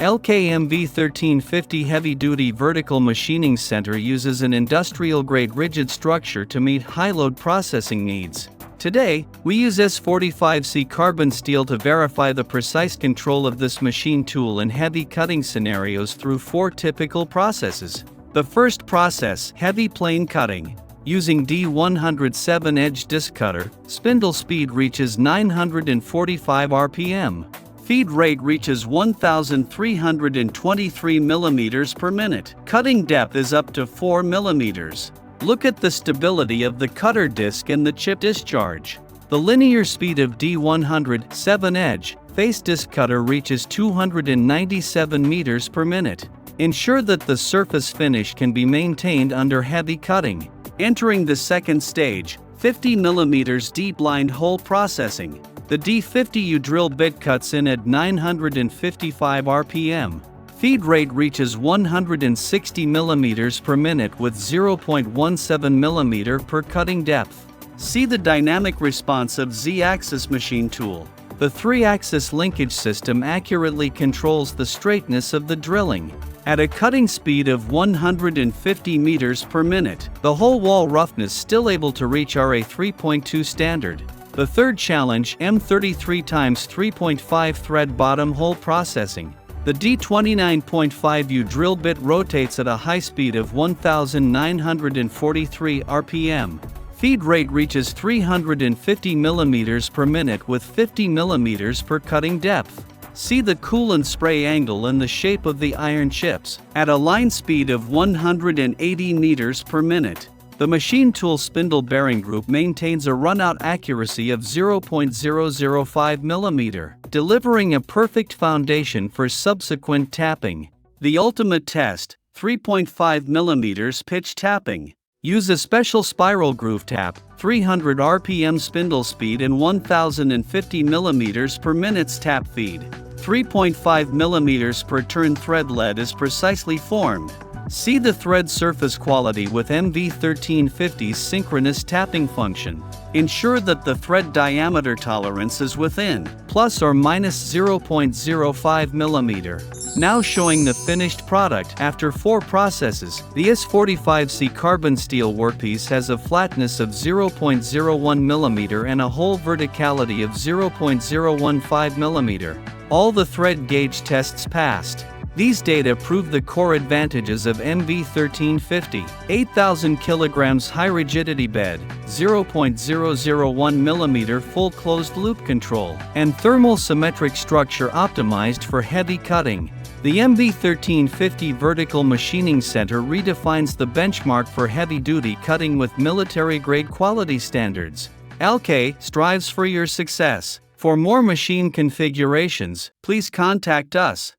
LKMV 1350 Heavy-Duty Vertical Machining Center uses an industrial-grade rigid structure to meet high-load processing needs. Today, we use S45C carbon steel to verify the precise control of this machine tool in heavy cutting scenarios through 4 typical processes. The first process, heavy plane cutting. Using D107 edge disc cutter, spindle speed reaches 945 RPM. Feed rate reaches 1,323 mm per minute. Cutting depth is up to 4 mm. Look at the stability of the cutter disc and the chip discharge. The linear speed of D107 edge face disc cutter reaches 297 meters per minute. Ensure that the surface finish can be maintained under heavy cutting. Entering the second stage, 50 mm deep lined hole processing. The D50U drill bit cuts in at 955 RPM. Feed rate reaches 160 mm per minute with 0.17 mm per cutting depth. See the dynamic response of Z-axis machine tool. The 3-axis linkage system accurately controls the straightness of the drilling. At a cutting speed of 150 meters per minute, the whole wall roughness still able to reach RA 3.2 standard. The third challenge, M33 x 3.5 thread bottom hole processing. The D29.5U drill bit rotates at a high speed of 1,943 RPM. Feed rate reaches 350 mm per minute with 50 mm per cutting depth. See the coolant spray angle and the shape of the iron chips. At a line speed of 180 meters per minute. The machine tool spindle bearing group maintains a runout accuracy of 0.005 mm, delivering a perfect foundation for subsequent tapping. The ultimate test, 3.5 mm pitch tapping. Use a special spiral groove tap, 300 RPM spindle speed and 1050 mm per minute's tap feed. 3.5 mm per turn thread lead is precisely formed. See the thread surface quality with MV1350's synchronous tapping function. Ensure that the thread diameter tolerance is within plus or minus 0.05 mm. Now showing the finished product after 4 processes. The S45C carbon steel workpiece has a flatness of 0.01 mm and a hole verticality of 0.015 mm. All the thread gauge tests passed. These data prove the core advantages of MV1350, 8,000 kg high-rigidity bed, 0.001 mm full closed loop control, and thermal symmetric structure optimized for heavy cutting. The MV1350 Vertical Machining Center redefines the benchmark for heavy-duty cutting with military-grade quality standards. LK strives for your success. For more machine configurations, please contact us.